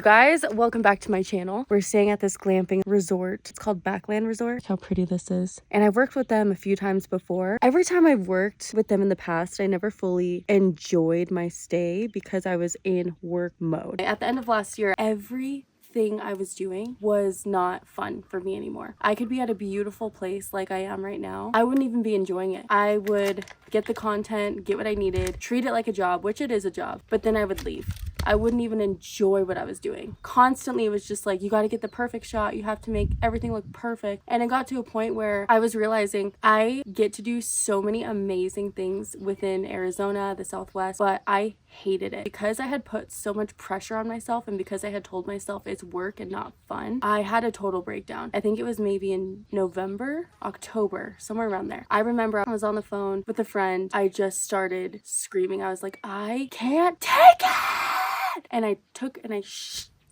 guys, welcome back to my channel. We're staying at this glamping resort. It's called Backland Resort. Look how pretty this is. And I've worked with them a few times before. Every time I've worked with them in the past, I never fully enjoyed my stay because I was in work mode. At the end of last year, everything I was doing was not fun for me anymore. I could be at a beautiful place like I am right now. I wouldn't even be enjoying it. I would get the content, get what I needed, treat it like a job, which it is a job, but then I would leave. I wouldn't even enjoy what I was doing. Constantly, it was just like, you got to get the perfect shot. You have to make everything look perfect. And it got to a point where I was realizing I get to do so many amazing things within Arizona, the Southwest, but I hated it. Because I had put so much pressure on myself and because I had told myself it's work and not fun, I had a total breakdown. I think it was maybe in November, October, somewhere around there. I remember I was on the phone with a friend. I just started screaming. I was like, I can't take it! And I took and I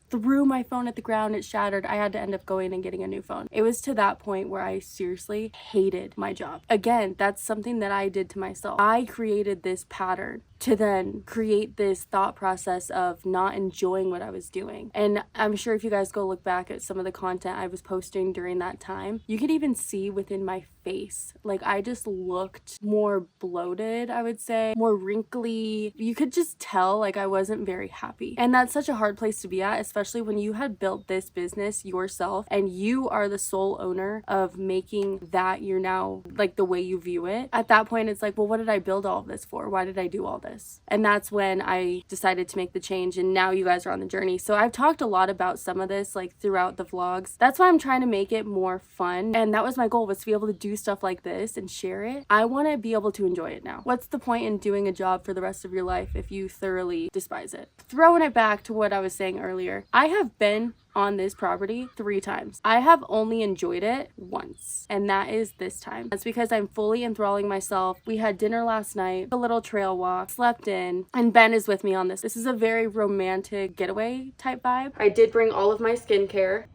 threw my phone at the ground. It shattered. I had to end up going and getting a new phone. It was to that point where I seriously hated my job. Again, that's something that I did to myself. I created this pattern to then create this thought process of not enjoying what I was doing. And I'm sure if you guys go look back at some of the content I was posting during that time, you could even see within my face, like I just looked more bloated, I would say, more wrinkly. You could just tell like I wasn't very happy. And that's such a hard place to be at, especially when you had built this business yourself and you are the sole owner of making that you're now like the way you view it. At that point, it's like, well, what did I build all of this for? Why did I do all this? And that's when I decided to make the change, and now you guys are on the journey. So I've talked a lot about some of this like throughout the vlogs. That's why I'm trying to make it more fun, and that was my goal, was to be able to do stuff like this and share it. I want to be able to enjoy it now. What's the point in doing a job for the rest of your life if you thoroughly despise it? Throwing it back to what I was saying earlier, I have been on this property 3 times. I have only enjoyed it once, and that is this time. That's because I'm fully enthralling myself. We had dinner last night, a little trail walk, slept in, and Ben is with me on this. This is a very romantic getaway type vibe. I did bring all of my skincare.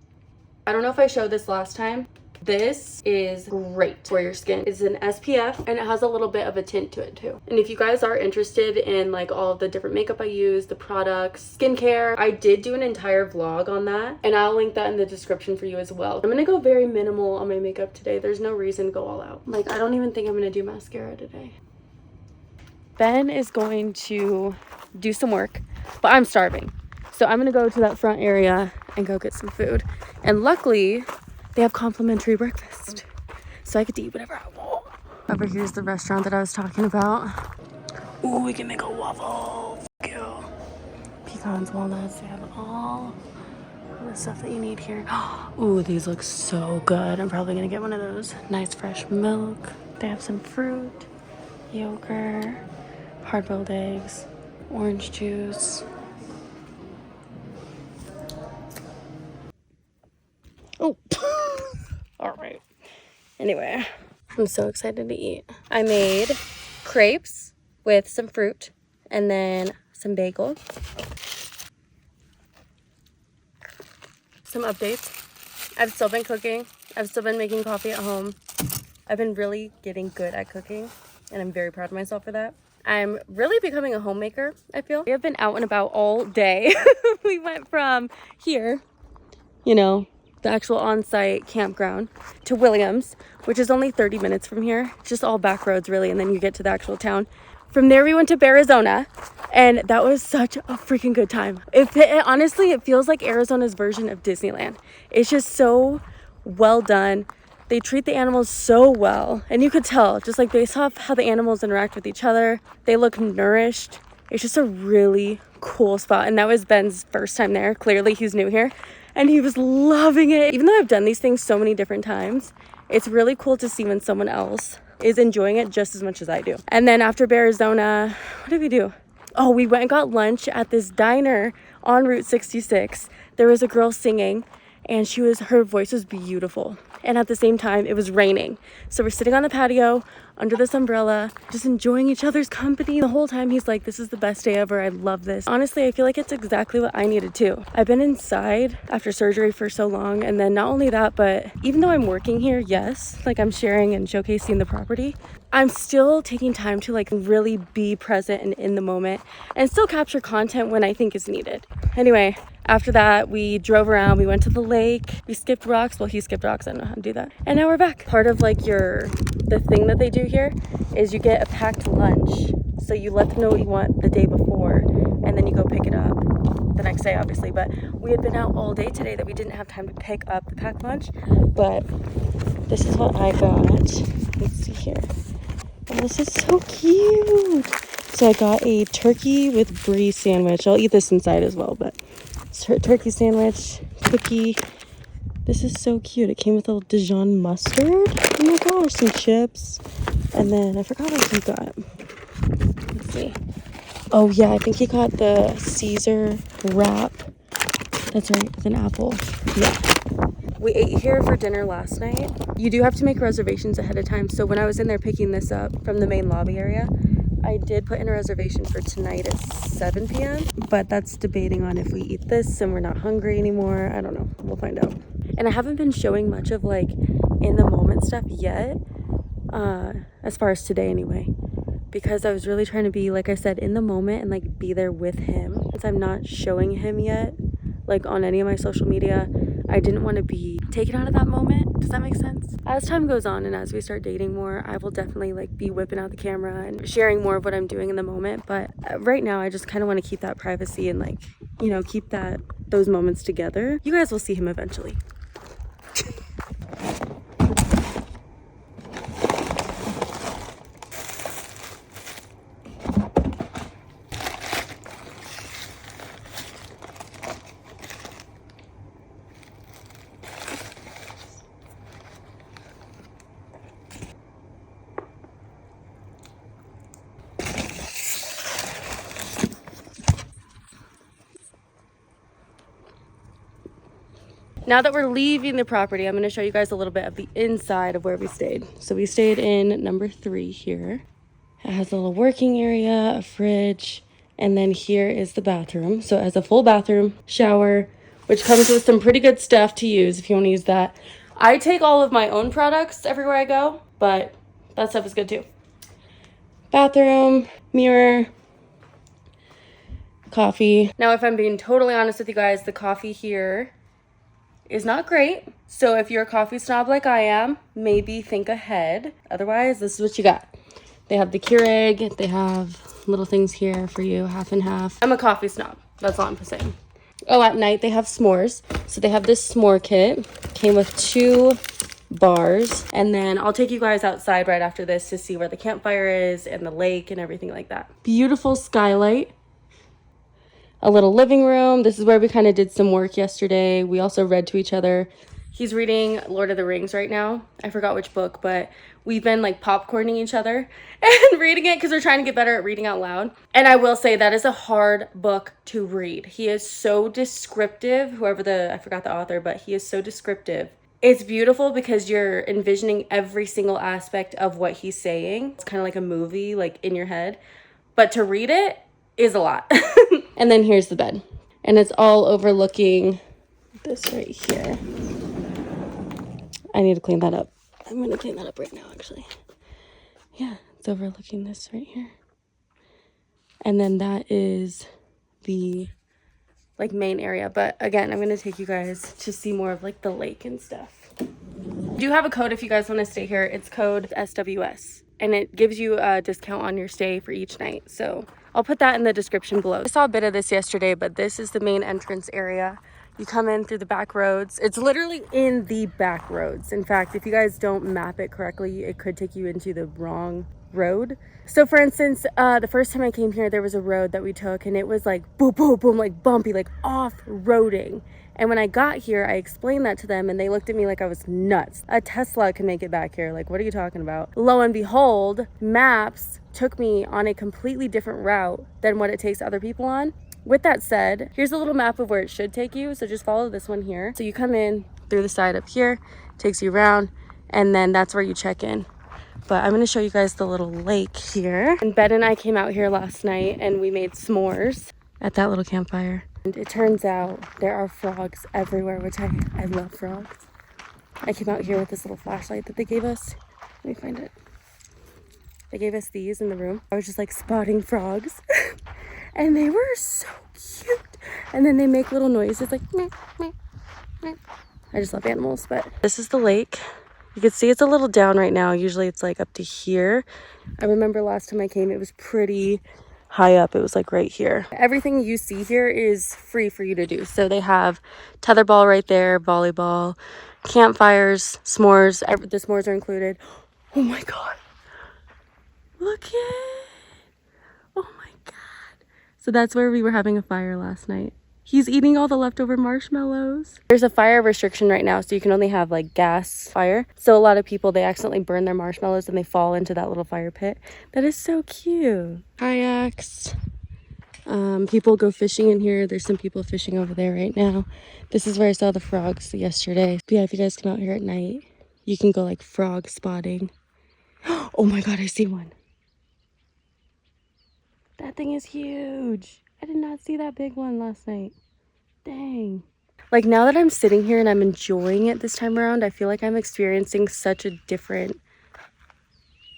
I don't know if I showed this last time. This is great for your skin. It's an SPF and it has a little bit of a tint to it too. And if you guys are interested in like all of the different makeup I use, the products, skincare, I did do an entire vlog on that and I'll link that in the description for you as well. I'm gonna go very minimal on my makeup today. There's no reason to go all out. Like, I don't even think I'm gonna do mascara today. Ben is going to do some work, but I'm starving. So I'm gonna go to that front area and go get some food. And luckily, they have complimentary breakfast, so I get to eat whatever I want. Over here's the restaurant that I was talking about. Ooh, we can make a waffle. F you. Pecans, walnuts, they have all the stuff that you need here. Ooh, these look so good. I'm probably gonna get one of those. Nice fresh milk. They have some fruit, yogurt, hard-boiled eggs, orange juice. Oh. All right. Anyway, I'm so excited to eat. I made crepes with some fruit and then some bagel. Some updates. I've still been cooking. I've still been making coffee at home. I've been really getting good at cooking and I'm very proud of myself for that. I'm really becoming a homemaker, I feel. We have been out and about all day. We went from here, you know, the actual on-site campground, to Williams, which is only 30 minutes from here. Just all back roads really, and then you get to the actual town. From there we went to Arizona, and that was such a freaking good time. Honestly, it feels like Arizona's version of Disneyland. It's just so well done. They treat the animals so well, and you could tell just like based off how the animals interact with each other. They look nourished. It's just a really cool spot, and that was Ben's first time there. Clearly he's new here. And he was loving it. Even though I've done these things so many different times, it's really cool to see when someone else is enjoying it just as much as I do. And then after Arizona, what did we do? Oh, we went and got lunch at this diner on Route 66. There was a girl singing and her voice was beautiful. And at the same time, it was raining. So we're sitting on the patio under this umbrella, just enjoying each other's company. The whole time he's like, this is the best day ever. I love this. Honestly, I feel like it's exactly what I needed too. I've been inside after surgery for so long. And then not only that, but even though I'm working here, yes, like I'm sharing and showcasing the property, I'm still taking time to like really be present and in the moment and still capture content when I think is needed. Anyway, After that, we drove around, we went to the lake, we skipped rocks. Well, he skipped rocks, I don't know how to do that. And now we're back. Part of like the thing that they do here is you get a packed lunch. So you let them know what you want the day before, and then you go pick it up the next day, obviously. But we had been out all day today that we didn't have time to pick up the packed lunch. But this is what I got. Let's see here. Oh, this is so cute. So I got a turkey with brie sandwich. I'll eat this inside as well, but it's turkey sandwich, cookie. This is so cute. It came with a little Dijon mustard. Oh my gosh, some chips. And then I forgot what he got. Let's see. Oh yeah, I think he got the Caesar wrap. That's right, with an apple. Yeah. We ate here for dinner last night. You do have to make reservations ahead of time. So when I was in there picking this up from the main lobby area, I did put in a reservation for tonight at 7 p.m. But that's debating on if we eat this and we're not hungry anymore. I don't know. We'll find out. And I haven't been showing much of like in the moment stuff yet, as far as today anyway, because I was really trying to be, like I said, in the moment and like be there with him. Since I'm not showing him yet, like on any of my social media, I didn't want to be taken out of that moment. Does that make sense? As time goes on and as we start dating more, I will definitely like be whipping out the camera and sharing more of what I'm doing in the moment. But right now I just kind of want to keep that privacy and like, you know, keep those moments together. You guys will see him eventually. Now that we're leaving the property, I'm going to show you guys a little bit of the inside of where we stayed. So we stayed in number 3 here. It has a little working area, a fridge, and then here is the bathroom. So it has a full bathroom, shower, which comes with some pretty good stuff to use if you want to use that. I take all of my own products everywhere I go, but that stuff is good too. Bathroom, mirror, coffee. Now, if I'm being totally honest with you guys, the coffee here is not great. So if you're a coffee snob like I am, maybe think ahead. Otherwise, this is what you got. They have the Keurig. They have little things here for you, half and half. I'm a coffee snob. That's all I'm saying. Oh, at night they have s'mores. So they have this s'more kit. Came with 2 bars. And then I'll take you guys outside right after this to see where the campfire is and the lake and everything like that. Beautiful skylight. A little living room. This is where we kind of did some work yesterday. We also read to each other. He's reading Lord of the Rings right now. I forgot which book, but we've been like popcorning each other and reading it because we're trying to get better at reading out loud. And I will say that is a hard book to read. He is so descriptive, I forgot the author, but he is so descriptive. It's beautiful because you're envisioning every single aspect of what he's saying. It's kind of like a movie, like in your head. But to read it is a lot. And then here's the bed. And it's all overlooking this right here. I need to clean that up. I'm going to clean that up right now, actually. Yeah, it's overlooking this right here. And then that is the like main area. But again, I'm going to take you guys to see more of like the lake and stuff. I do have a code if you guys want to stay here. It's code SWS. And it gives you a discount on your stay for each night. So I'll put that in the description below. I saw a bit of this yesterday, but this is the main entrance area. You come in through the back roads. It's literally in the back roads. In fact, if you guys don't map it correctly, it could take you into the wrong road. So for instance, the first time I came here, there was a road that we took and it was like boom, boom, boom, like bumpy, like off-roading. And when I got here, I explained that to them and they looked at me like I was nuts. A Tesla can make it back here. Like, what are you talking about? Lo and behold, maps took me on a completely different route than what it takes other people on. With that said, here's a little map of where it should take you. So just follow this one here. So you come in through the side up here, takes you around, and then that's where you check in. But I'm going to show you guys the little lake here. And Ben and I came out here last night and we made s'mores at that little campfire. And it turns out there are frogs everywhere, which I love frogs. I came out here with this little flashlight that they gave us. Let me find it. They gave us these in the room. I was just like spotting frogs. And they were so cute. And then they make little noises like meh, meh, meh. I just love animals. But this is the lake. You can see it's a little down right now. Usually it's like up to here. I remember last time I came, it was pretty high up. It was like right here. Everything you see here is free for you to do. So they have tetherball right there, volleyball, campfires, s'mores. The s'mores are included. Oh my God. Look at it. Oh my God. So that's where we were having a fire last night. He's eating all the leftover marshmallows. There's a fire restriction right now, so you can only have like gas fire. So a lot of people, they accidentally burn their marshmallows and they fall into that little fire pit. That is so cute. Kayaks. People go fishing in here. There's some people fishing over there right now. This is where I saw the frogs yesterday. But yeah, if you guys come out here at night, you can go like frog spotting. Oh my God, I see one. That thing is huge. I did not see that big one last night. Dang. Like now that I'm sitting here and I'm enjoying it this time around, I feel like I'm experiencing such a different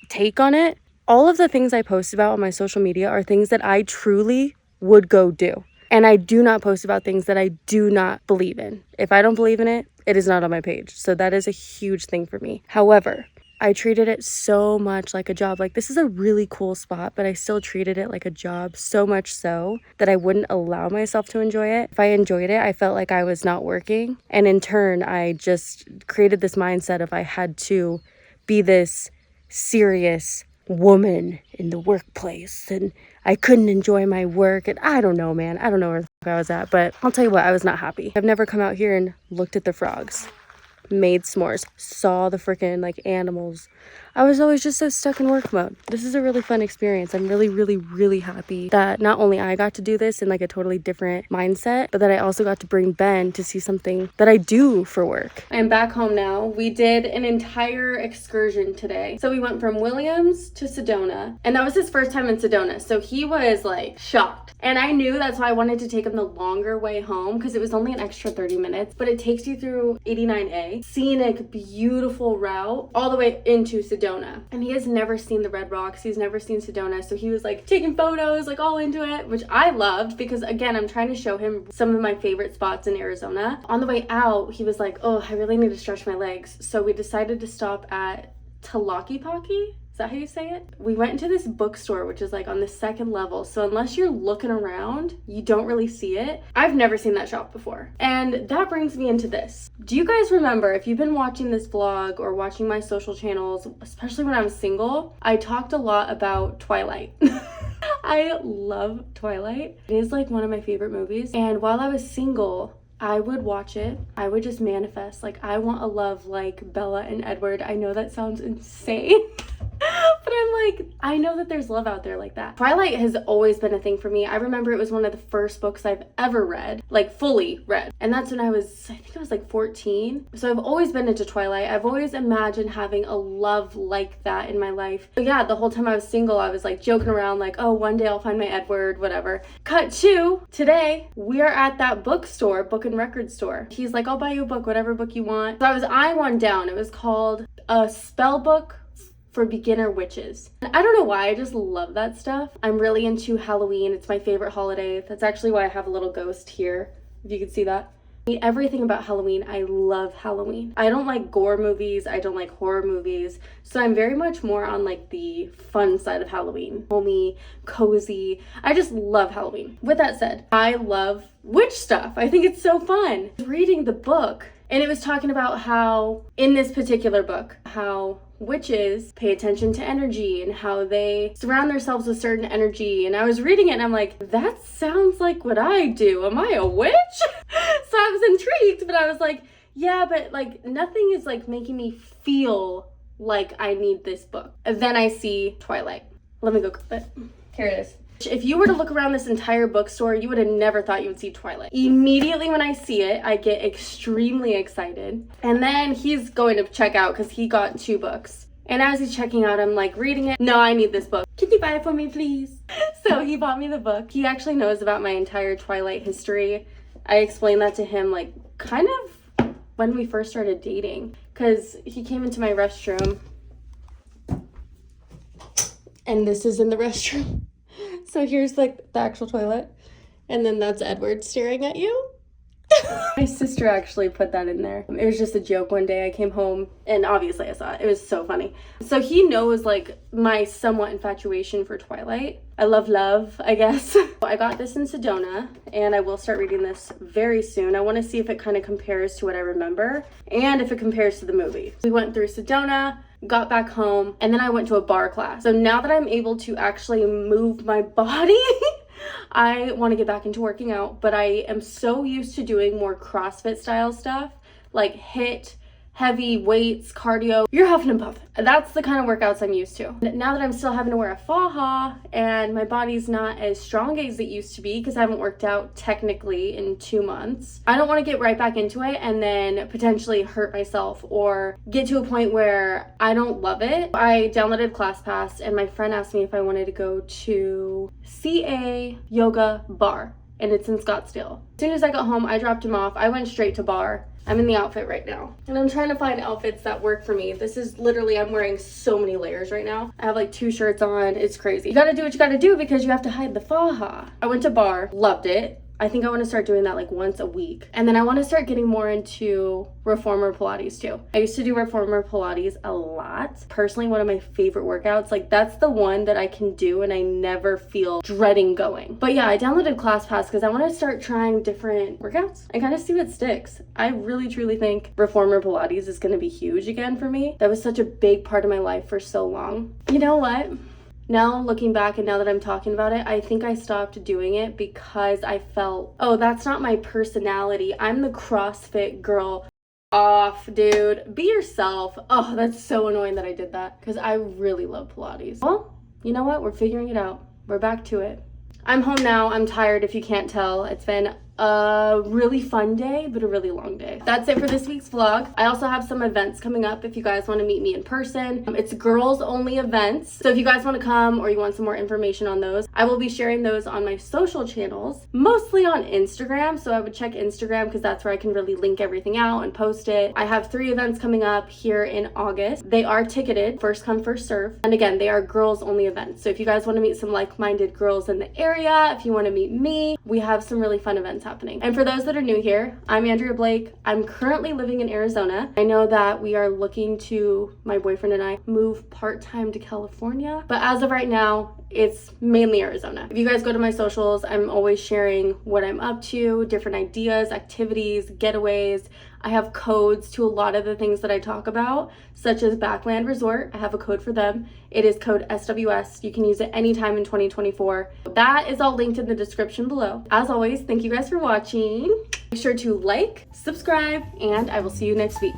take on it. All of the things I post about on my social media are things that I truly would go do. And I do not post about things that I do not believe in. If I don't believe in it, it is not on my page. So that is a huge thing for me. However, I treated it so much like a job. Like, this is a really cool spot, but I still treated it like a job, so much so that I wouldn't allow myself to enjoy it. If I enjoyed it, I felt like I was not working. And in turn, I just created this mindset of I had to be this serious woman in the workplace and I couldn't enjoy my work. And I don't know, man. I don't know where the fuck I was at, but I'll tell you what, I was not happy. I've never come out here and looked at the frogs, made s'mores, saw the freaking like animals. I was always just so stuck in work mode. This is a really fun experience. I'm really, really, really happy that not only I got to do this in like a totally different mindset, but that I also got to bring Ben to see something that I do for work. I'm back home now. We did an entire excursion today. So we went from Williams to Sedona, and that was his first time in Sedona. So he was like shocked. And I knew that's why I wanted to take him the longer way home, because it was only an extra 30 minutes, but it takes you through 89A, scenic, beautiful route all the way into Sedona. And he has never seen the Red Rocks. He's never seen Sedona. So he was like taking photos, like all into it, which I loved because again, I'm trying to show him some of my favorite spots in Arizona. On the way out, he was like, oh, I really need to stretch my legs. So we decided to stop at Talakipaki. Is that how you say it? We went into this bookstore, which is like on the second level. So unless you're looking around, you don't really see it. I've never seen that shop before. And that brings me into this. Do you guys remember, if you've been watching this vlog or watching my social channels, especially when I was single, I talked a lot about Twilight. I love Twilight. It is like one of my favorite movies. And while I was single, I would watch it. I would just manifest, like, I want a love like Bella and Edward. I know that sounds insane. But I'm like, I know that there's love out there like that. Twilight has always been a thing for me. I remember it was one of the first books I've ever read, like fully read. And that's when I think I was like 14. So I've always been into Twilight. I've always imagined having a love like that in my life. But yeah, the whole time I was single, I was like joking around like, oh, one day I'll find my Edward, whatever. Cut to today, we are at that bookstore, book and record store. He's like, I'll buy you a book, whatever book you want. So I was eyeing one down. It was called A Spell Book for Beginner Witches. And I don't know why, I just love that stuff. I'm really into Halloween. It's my favorite holiday. That's actually why I have a little ghost here, if you can see that. Everything about Halloween, I love Halloween. I don't like gore movies, I don't like horror movies, so I'm very much more on like the fun side of Halloween. Homey, cozy, I just love Halloween. With that said, I love witch stuff. I think it's so fun. Reading the book, and it was talking about how, in this particular book, how witches pay attention to energy and how they surround themselves with certain energy. And I was reading it and I'm like, that sounds like what I do. Am I a witch? So I was intrigued, but I was like, yeah, but like nothing is like making me feel like I need this book. And then I see Twilight. Let me go grab it. Here it is. If you were to look around this entire bookstore, you would have never thought you would see Twilight. Immediately when I see it, I get extremely excited. And then he's going to check out because he got 2 books. And as he's checking out, I'm like reading it. No, I need this book. Can you buy it for me, please? So he bought me the book. He actually knows about my entire Twilight history. I explained that to him like kind of when we first started dating, because he came into my restroom. And this is in the restroom. So here's like the actual toilet, And then that's Edward staring at you. My sister actually put that in there. It was just a joke one day. I came home and obviously I saw it. It was so funny. So he knows like my somewhat infatuation for Twilight. I love, I guess. I got this in Sedona and I will start reading this very soon. I want to see if it kind of compares to what I remember and if it compares to the movie. We went through Sedona, got back home, and then I went to a bar class. So now that I'm able to actually move my body, I want to get back into working out, but I am so used to doing more CrossFit style stuff, like HIIT, heavy weights, cardio. You're huffing and puffing. That's the kind of workouts I'm used to. Now that I'm still having to wear a faja and my body's not as strong as it used to be because I haven't worked out technically in 2 months, I don't want to get right back into it and then potentially hurt myself or get to a point where I don't love it. I downloaded ClassPass and my friend asked me if I wanted to go to CA Yoga Bar, and it's in Scottsdale. As soon as I got home, I dropped him off. I went straight to bar. I'm in the outfit right now. And I'm trying to find outfits that work for me. This is literally, I'm wearing so many layers right now. I have like 2 shirts on. It's crazy. You gotta do what you gotta do because you have to hide the faja. I went to bar, loved it. I think I want to start doing that like once a week. And then I want to start getting more into reformer Pilates too. I used to do reformer Pilates a lot. Personally, one of my favorite workouts. Like that's the one that I can do and I never feel dreading going. But yeah, I downloaded ClassPass because I want to start trying different workouts and kind of see what sticks. I really truly think reformer Pilates is going to be huge again for me. That was such a big part of my life for so long. You know what? Now looking back and now that I'm talking about it, I think I stopped doing it because I felt, oh, that's not my personality. I'm the CrossFit girl. Off, dude. Be yourself. Oh, that's so annoying that I did that because I really love Pilates. Well, you know what? We're figuring it out. We're back to it. I'm home now. I'm tired if you can't tell. It's been a really fun day, but a really long day. That's it for this week's vlog. I also have some events coming up if you guys want to meet me in person. It's girls only events. So if you guys want to come or you want some more information on those, I will be sharing those on my social channels, mostly on Instagram. So I would check Instagram because that's where I can really link everything out and post it. I have 3 events coming up here in August. They are ticketed, first come, first serve. And again, they are girls only events. So if you guys want to meet some like-minded girls in the area, if you want to meet me, we have some really fun events happening. And for those that are new here, I'm Andrea Blake. I'm currently living in Arizona. I know that we are looking to, my boyfriend and I, move part-time to California. But as of right now, it's mainly Arizona. If you guys go to my socials, I'm always sharing what I'm up to, different ideas, activities, getaways. I have codes to a lot of the things that I talk about, such as Backland Resort. I have a code for them. It is code SWS. You can use it anytime in 2024. That is all linked in the description below. As always, thank you guys for watching. Make sure to like, subscribe, and I will see you next week.